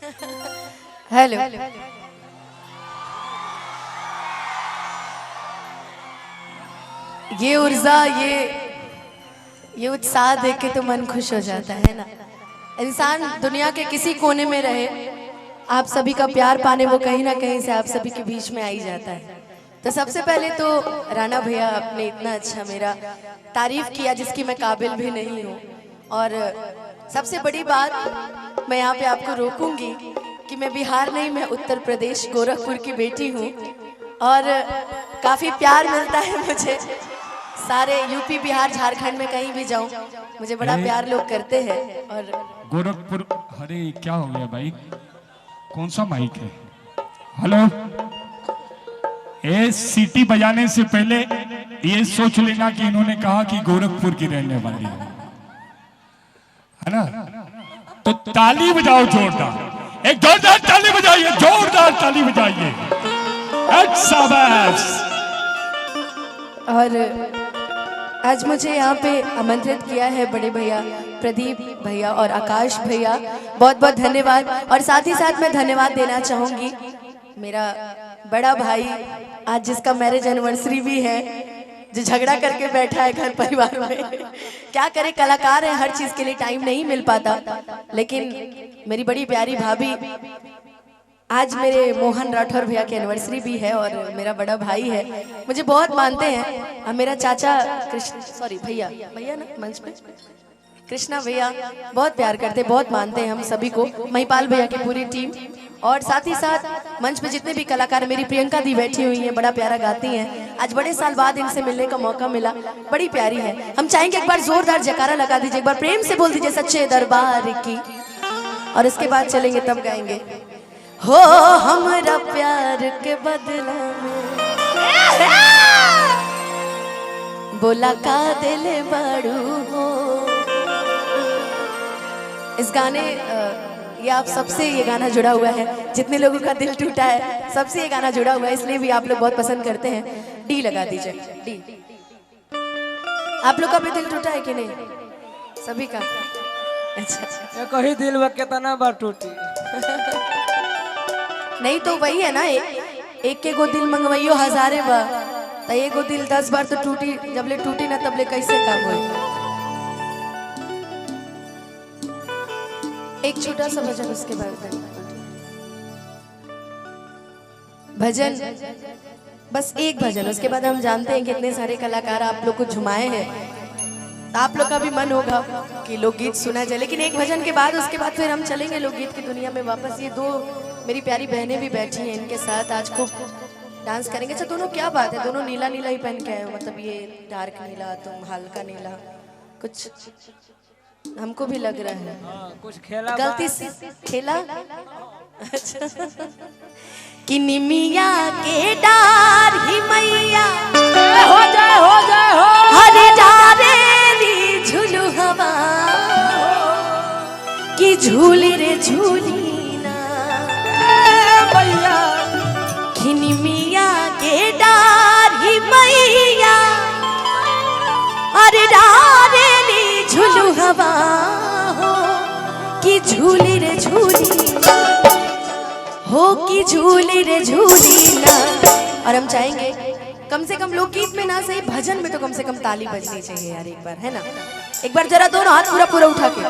Hello. ये ऊर्जा, ये उत्साह देख के तो मन खुश हो जाता है ना। इंसान दुनिया के किसी कोने में रहे, आप सभी का प्यार पाने वो कहीं ना कहीं से आप सभी के बीच में आ ही जाता है। तो सबसे पहले तो राणा भैया, आपने इतना अच्छा मेरा तारीफ किया जिसकी मैं काबिल भी नहीं हूँ। और सबसे बड़ी बात, मैं यहाँ पे आपको रोकूंगी कि मैं बिहार नहीं, मैं उत्तर प्रदेश गोरखपुर की बेटी हूँ और काफ़ी प्यार मिलता है मुझे। सारे यूपी बिहार झारखंड में कहीं भी जाऊं मुझे बड़ा प्यार लोग करते हैं। और गोरखपुर, अरे क्या हो गया भाई, कौन सा माइक है? हेलो, ये सीटी बजाने से पहले ये सोच लेना कि इन्होंने कहा कि गोरखपुर की रहने वाली है ना। तो ताली बजाओ जोरदार, एक जोरदार ताली बजाइए, जोरदार ताली बजाइए। शाबाश। और आज मुझे यहाँ पे आमंत्रित किया है बड़े भैया प्रदीप भैया और आकाश भैया, बहुत बहुत धन्यवाद। और साथ ही साथ मैं धन्यवाद देना चाहूँगी मेरा बड़ा भाई, आज जिसका मैरिज एनिवर्सरी भी है, जो झगड़ा करके बैठा है घर परिवार में। क्या करे, कलाकार है, हर चीज़ के लिए टाइम नहीं मिल पाता। लेकिन मेरी बड़ी प्यारी भाभी, आज मेरे मोहन राठौर भैया की एनिवर्सरी भी है और मेरा बड़ा भाई है, मुझे बहुत मानते हैं। और मेरा चाचा कृष्ण, सॉरी भैया, भैया ना मंच पे, कृष्णा भैया बहुत प्यार करते, बहुत मानते हैं हम सभी को, महिपाल भैया की पूरी टीम। और साथ ही साथ मंच पे जितने भी कलाकार, मेरी प्रियंका दी बैठी हुई हैं, बड़ा प्यारा गाती हैं। आज बड़े साल बाद इनसे मिलने का मौका मिला, बड़ी प्यारी है। हम चाहेंगे एक बार जोरदार जयकारा लगा दीजिए, एक बार प्रेम से बोल दीजिए सच्चे दरबार की। और इसके बाद चलेंगे, तब गाएंगे हो हमरा प्यार के बदला में बोला का दिल बड़ू हो। इस गाने, ये आप सबसे ये गाना जुड़ा हुआ है, जितने लोगों का दिल टूटा है सबसे ये गाना जुड़ा हुआ है, इसलिए भी आप लोग बहुत पसंद करते हैं। डी लगा दीजिए, डी। आप लोग का भी दिल टूटा है कि नहीं? सभी का? अच्छा, कहीं दिल में कितना बार टूटी। नहीं तो वही है ना, एक के गो दिल मंगवाइयो हजारे बार, तो एगो दिल 10 बार तो टूटी, जबले टूटी ना तबले कैसे काम होई। एक छोटा सा भजन, उसके बाद भजन, बस एक भजन, उसके बाद हम जानते हैं कि इतने सारे कलाकार आप लोग को झुमाए हैं, तो आप लोग का भी मन होगा कि लोकगीत सुना जाए। लेकिन एक भजन के बाद, उसके बाद फिर हम चलेंगे लोकगीत की दुनिया में वापस। ये दो मेरी प्यारी बहनें भी बैठी हैं, इनके साथ आज खूब डांस करेंगे। अच्छा, दोनों क्या बात है, दोनों नीला नीला ही पहन के आए हो, मतलब ये डार्क नीला, तुम हल्का नीला, कुछ हमको भी लग रहा है कुछ खेला गलती से खेला। अच्छा, कि निमिया के डार ही मैया हो जाए हो जाए हो हरे डारेली झुलू हवा, कि झूली रे झूली ना भैया। कि निमिया के डार ही मैया हरे डारेली झुलू हवा हो, कि झूली रे झूली हो, कि झूली रे झूली ना। और हम चाहेंगे कम से कम लोकगीत में ना सही, भजन में तो कम से कम ताली बजनी चाहिए यार, एक बार, है ना। एक बार जरा दोनों हाथ पूरा पूरा उठा के,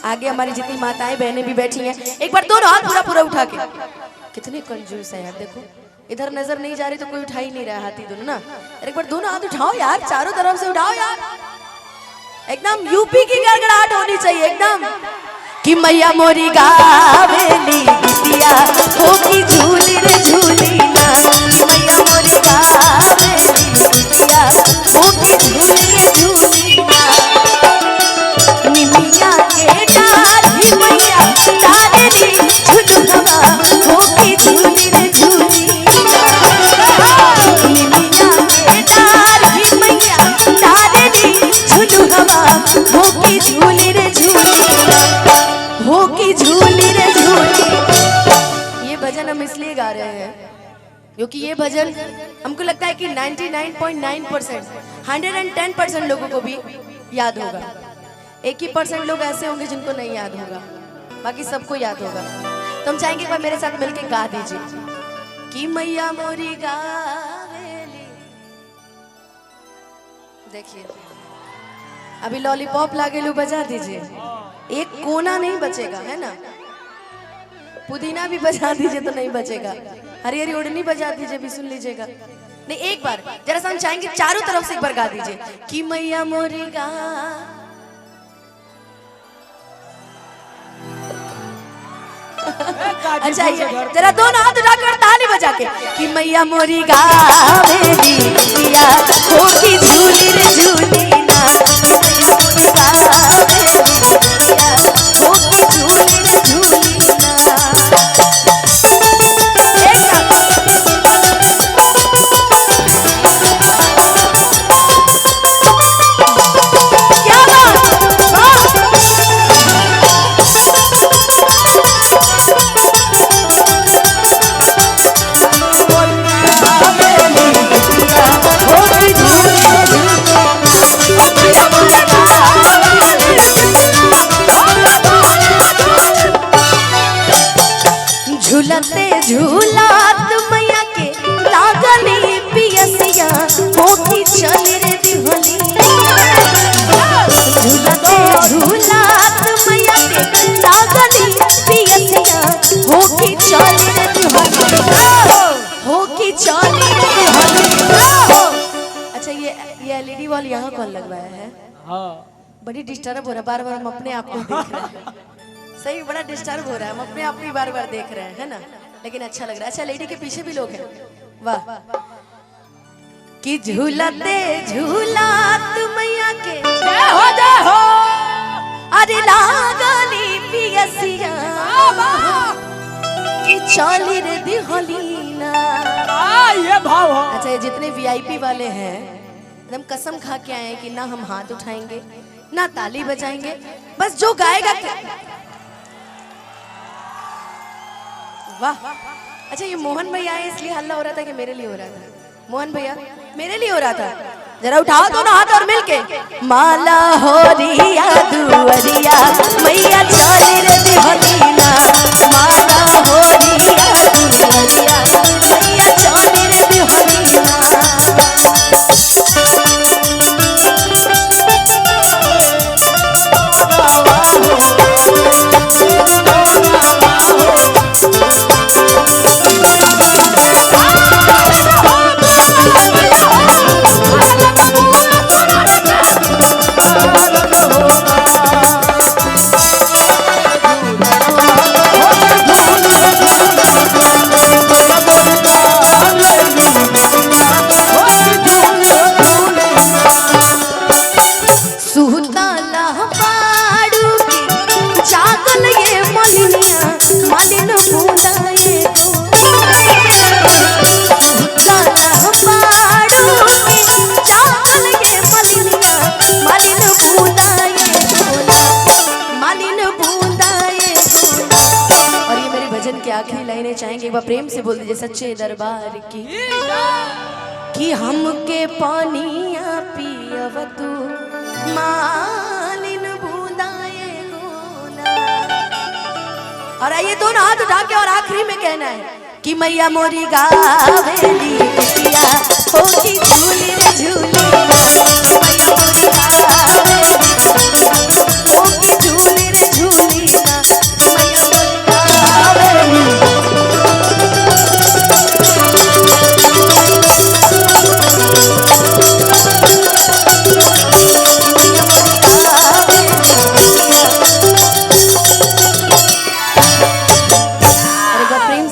आगे हमारी जितनी माताएं बहनें भी बैठी हैं, एक बार दोनों हाथ पूरा पूरा उठा के। कितने कंजूस है यार, देखो इधर नजर नहीं जा रही तो कोई उठा ही नहीं रहा हाथी दोनों ना। एक बार दोनों हाथ उठाओ यार, चारों तरफ से उठाओ यार, एकदम यूपी की गड़गड़ाहट होनी चाहिए एकदम। कि मैया मोरी गावेली बिटिया हो, कि झूली रे झूली ना, कि मैया मोरी गावेली बिटिया हो, कि झूली रे झूली ना। निमिया के डार ही मैया डारेली झुलुआ हो, कि झूली रे झूली ना। निमिया के डार ही मैया डारेली झुलुआ हो, कि झूली रे झूली हो, कि झूली रे झूली। ये भजन हम इसलिए गा रहे हैं क्योंकि ये भजन हमको लगता है कि 99.9%, 110% लोगों को भी याद होगा। 1% लोग ऐसे होंगे जिनको नहीं याद होगा, बाकी सबको याद होगा। तो हम चाहेंगे एक बार मेरे साथ मिलके गा दीजिए कि मैया मोरी गावेली। देखिए अभी लॉलीपॉप लागेलू बजा दीजिए, एक कोना नहीं बचेगा, है ना। पुदीना भी बजा दीजिए तो नहीं बचेगा, हरी हरी ओढ़नी बजा दीजिए भी सुन लीजिएगा। नहीं एक बार जरा सा हम चाहेंगे चारों तरफ से एक बार गा दीजिए कि मैया मोरी गा। अच्छा ये जरा दोनों हाथ उठाकर ताली बजा के कि मैया मोरी गावेली पिया होगी झूली रे झूली ना, मैया मोरी गावेली पिया होगी झूली रे झूली ना। क्या बात, झूलते झूलात मैया के लागली पियसिया होकी चल रे दिहली। झूलते झूलात मैया के लागली पियसिया होकी चल रे दिहली, होकी चल रे दिहली। अच्छा ये एलईडी वॉल यहाँ कौन लगवाया है? हाँ बड़ी डिस्टर्ब हो रहा है, बार बार हम अपने आप को देख रहे हैं। सही बड़ा डिस्टर्ब हो रहा है, हम अपने आप को ही बार बार देख रहे हैं, है ना, लेकिन अच्छा लग रहा है। अच्छा लेडी के पीछे भी लोग हैं, वाह। कि झूलते झूलात मैया के जय हो अरे लागली पियसिया कि चली रे दिहलीना। ये भाव हो। अच्छा ये जितने वीआईपी वाले हैं एकदम कसम खा के आए हैं कि ना हम हाथ उठाएंगे ना ताली बजाएंगे, बस जो गाएगा वाह। अच्छा ये मोहन भैया आए इसलिए हल्ला हो रहा था कि मेरे लिए हो रहा था? मोहन भैया मेरे लिए हो रहा था, जरा उठाओ दोनों हाथ और मिलके माला हो रिया दुअरिया मैया चली रे दिहलीना। माला हो रिया दुअरिया मैया चली रे दिहलीना। आखिरी लाइनें चाहेंगे, एक बार प्रेम से बोल दीजिए सच्चे दरबार की कि हमके पानिया पियव तू मालिन बूंदाए गोना। और आइए दोनों हाथ उठा के और आखिरी में कहना है कि मैया मोरी गावेली पिया होगी झूली रे झूली ना। मैया मोरी गावेली होगी झूली रे झूली ना। मैया मोरी गावेली।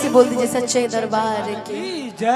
बोल दीजिए सच्चे दरबार की जय।